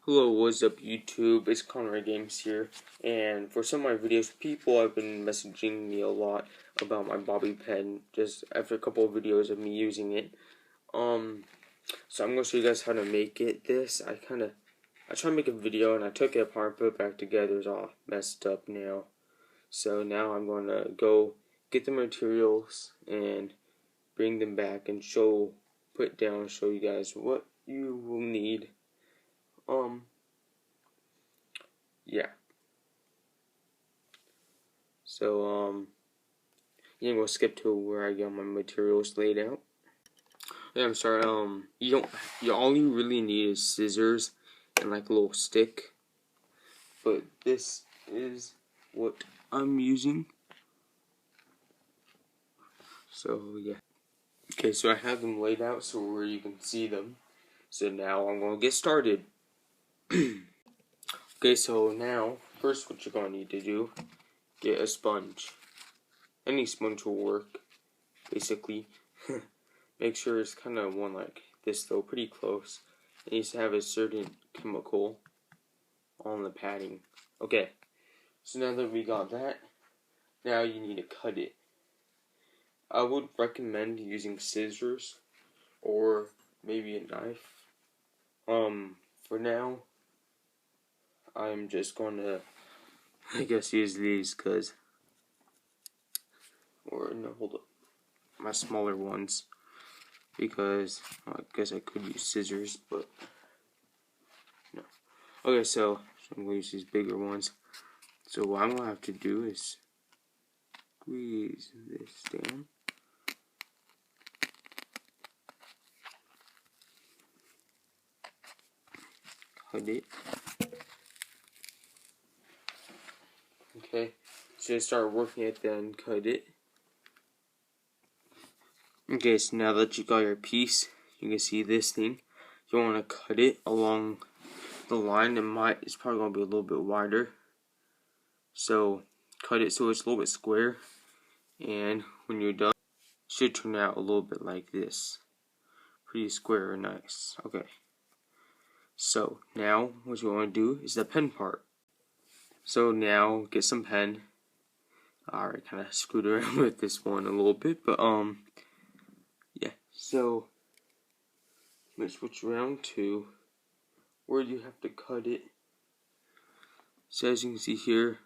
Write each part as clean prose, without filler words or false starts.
Hello, what's up YouTube? It's Connor Games here, and for some of my videos, people have been messaging me a lot about my bobby pin, just after a couple of videos of me using it. So I'm gonna show you guys how to make it. I tried to make a video and I took it apart and put it back together. It's all messed up now. So now I'm gonna go get the materials and bring them back and show you guys what you will need. Yeah. So, yeah, we'll skip to where I got my materials laid out. Yeah, I'm sorry, all you really need is scissors and like a little stick. But this is what I'm using. So, yeah. Okay, so I have them laid out so where you can see them. So now I'm gonna get started. Okay, so now, first what you're gonna need to do, get a sponge. Any sponge will work, basically. Make sure it's kind of one like this though, pretty close. It needs to have a certain chemical on the padding. Okay, so now that we got that, now you need to cut it. I would recommend using scissors or maybe a knife. For now, I'm just gonna, I guess, use these hold up, my smaller ones, because I guess I could use scissors, but no. Okay, so I'm gonna use these bigger ones. So what I'm gonna have to do is squeeze this down. Cut it. Okay, so start working it, then cut it. Okay, so now that you got your piece, you can see this thing. You want to cut it along the line. It's probably gonna be a little bit wider. So cut it so it's a little bit square, and when you're done, it should turn out a little bit like this. Pretty square and nice. Okay. So now what you want to do is the pen part. So now get some pen. I already kind of screwed around with this one a little bit, but yeah. So let's switch around to where you have to cut it. So as you can see here,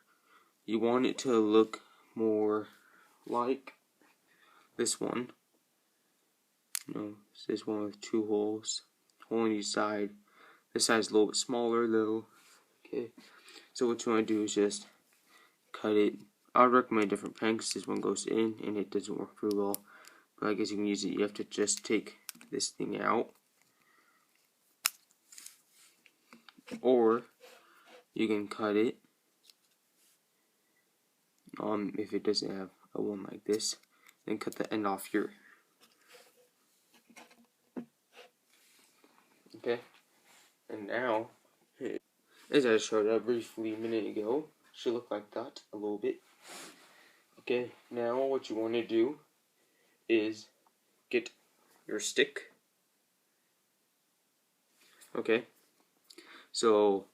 you want it to look more like this one. It's this one with two holes, hole on each side. This side's a little bit smaller though. Okay, so what you want to do is just cut it. I would recommend a different pen because this one goes in and it doesn't work very well. But I guess you can use it. You have to just take this thing out, or you can cut it. If it doesn't have a one like this, then cut the end off here. Okay, and now, as I showed up briefly a minute ago, should look like that a little bit. Okay, now what you want to do is get your stick. Okay, so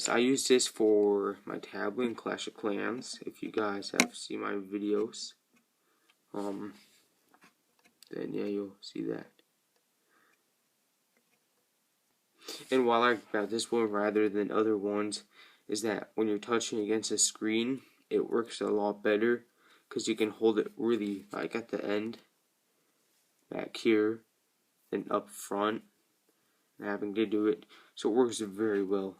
I use this for my tablet in Clash of Clans. If you guys have seen my videos, then yeah, you'll see that. And what I like about this one rather than other ones is that when you're touching against a screen, it works a lot better because you can hold it really like at the end, back here, then up front, and having to do it. So it works very well.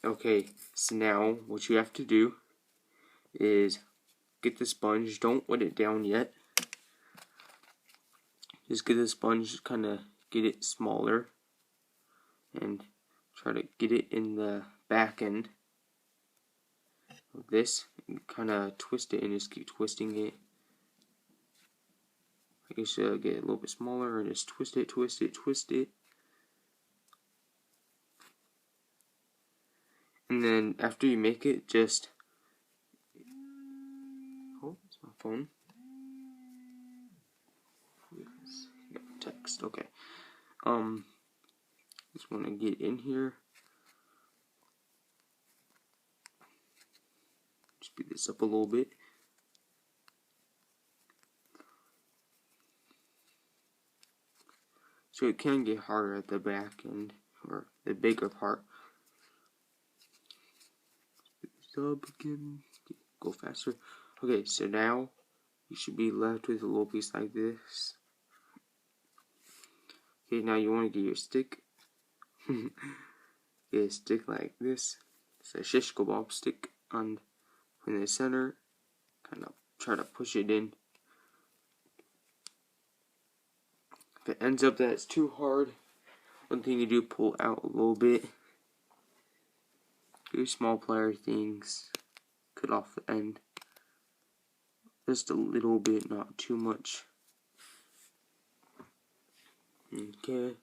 Okay, so now what you have to do is get the sponge. Don't wet it down yet. Just get the sponge, kind of get it smaller, and try to get it in the back end of this, and kind of twist it and just keep twisting it. I guess get a little bit smaller and just twist it, twist it, twist it. And then after you make it, just it's my phone. Text. Okay. Just want to get in here speed this up a little bit. So it can get harder at the back end, or the bigger part. Speed this up again. Go faster. Okay, so now you should be left with a little piece like this. Okay, now you want to get your stick. Get a stick like this. It's a shish kebab stick on in the center. Kind of try to push it in. If it ends up that it's too hard, one thing you do, pull out a little bit. Do small plier things. Cut off the end. Just a little bit, not too much. Okay.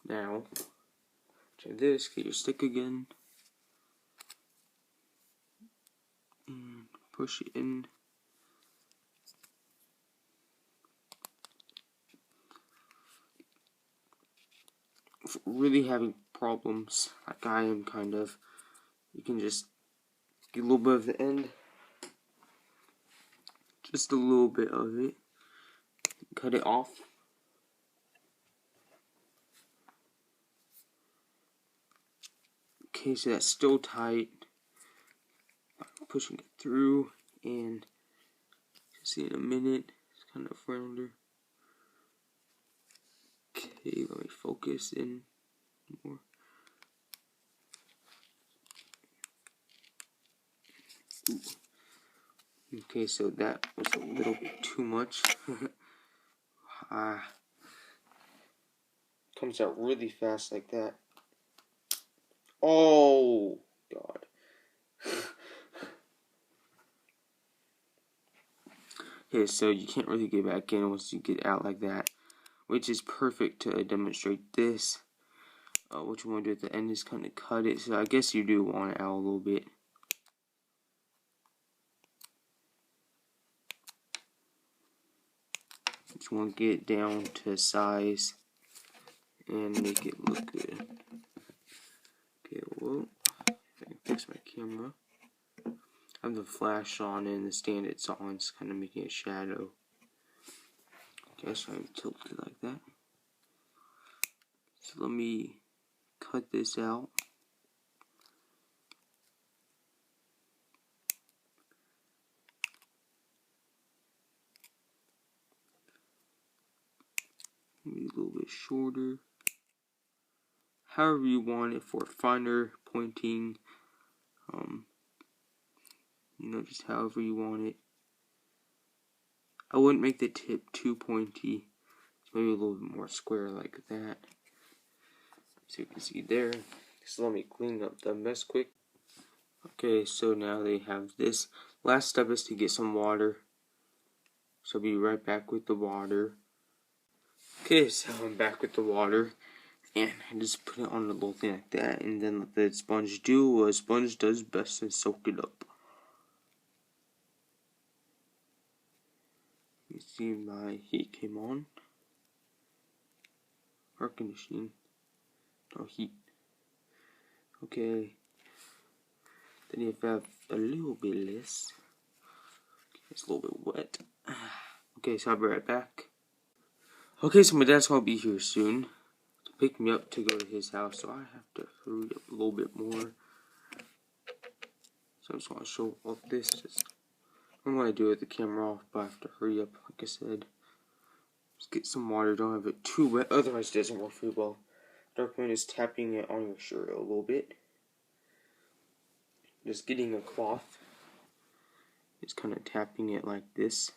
Now, try this. Get your stick again. And push it in. If you're really having problems, like I am kind of, you can just get a little bit of the end. Just a little bit of it. Cut it off. Okay, so that's still tight. I'm pushing it through, and see in a minute, it's kind of rounder. Okay, let me focus in more. Ooh. Okay, so that was a little bit too much. Comes out really fast like that. Oh, God. Okay, so you can't really get back in once you get out like that, which is perfect to demonstrate this. What you want to do at the end is kind of cut it, so I guess you do want it out a little bit. Just want to get it down to size and make it look good. Okay, well, I can fix my camera. I have the flash on and the stand it's on, it's kind of making a shadow. Okay, so I'm tilted like that. So let me cut this out. Maybe a little bit shorter. However you want it for finer pointing. You know, just however you want it. I wouldn't make the tip too pointy. Maybe a little bit more square like that. So you can see there. So let me clean up the mess quick. Okay, so now they have this. Last step is to get some water. So I'll be right back with the water. Okay, so I'm back with the water. And I just put it on a little thing like that. And then let the sponge do what a sponge does best and soak it up. You see my heat came on. Air conditioning. No heat. Okay. Then you have a little bit less. It's a little bit wet. Okay, so I'll be right back. Okay, so my dad's gonna be here soon to pick me up to go to his house, so I have to hurry up a little bit more. So I just want to show off this. I'm gonna do it with the camera off, but I have to hurry up, like I said. Just get some water, don't have it too wet, otherwise it doesn't work very well. Dark one is tapping it on your shirt a little bit. Just getting a cloth. It's kind of tapping it like this.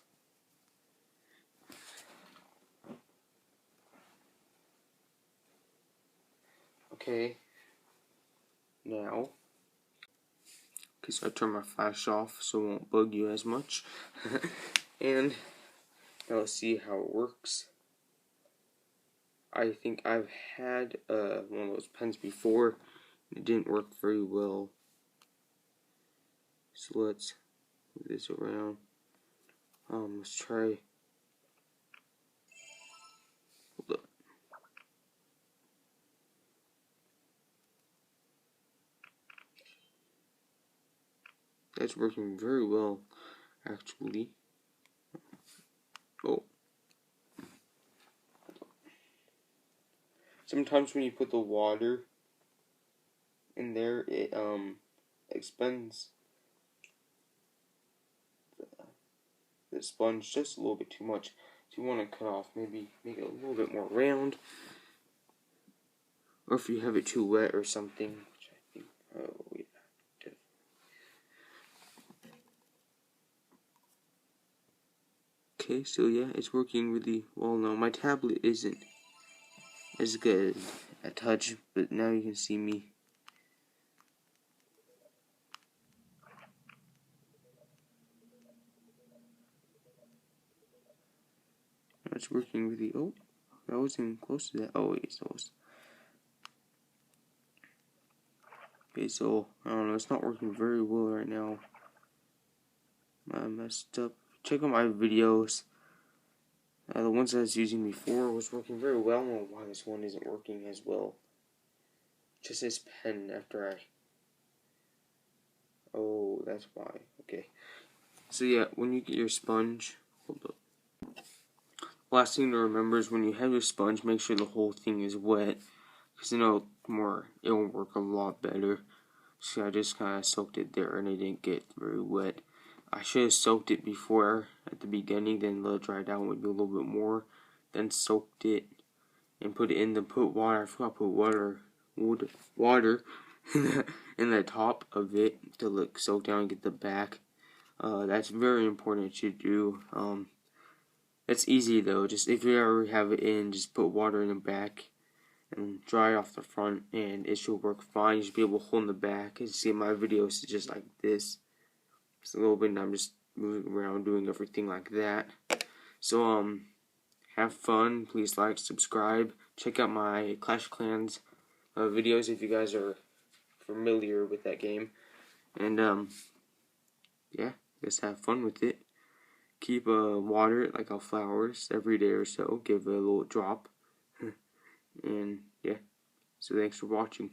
Okay. Now. Okay, so I turn my flash off so it won't bug you as much. And now let's see how it works. I think I've had one of those pens before. It didn't work very well. So let's move this around. Let's try. Hold up. That's working very well, actually. Oh. Sometimes when you put the water in there, it expands the sponge just a little bit too much. So you want to cut off, maybe make it a little bit more round. Or if you have it too wet or something, which I think, oh yeah. Okay, so yeah, it's working really well now. My tablet isn't as good at touch, but now you can see me. It's working really. Oh, I wasn't close to that. Oh wait, so it's okay. So I don't know. It's not working very well right now. I messed up. Check out my videos. The ones I was using before was working very well. I don't know why this one isn't working as well. Just says pen after I. Oh, that's why. Okay. So yeah, when you get your sponge, hold up. Last thing to remember is when you have your sponge, make sure the whole thing is wet, because it'll work a lot better. So I just kind of soaked it there, and it didn't get very wet. I should have soaked it before at the beginning, then let it dry down maybe a little bit more, then soaked it and put it in the water. I forgot to put water in the top of it to look soak down and get the back. That's very important to do. It's easy though. Just if you ever have it in, just put water in the back and dry off the front, and it should work fine. You should be able to hold in the back. As you see in my videos, it's just like this. Just a little bit, and I'm just moving around doing everything like that. So have fun. Please like, subscribe. Check out my Clash of Clans videos if you guys are familiar with that game. And yeah, just have fun with it. Keep water it like our flowers every day or so. Give it a little drop. And yeah, so thanks for watching.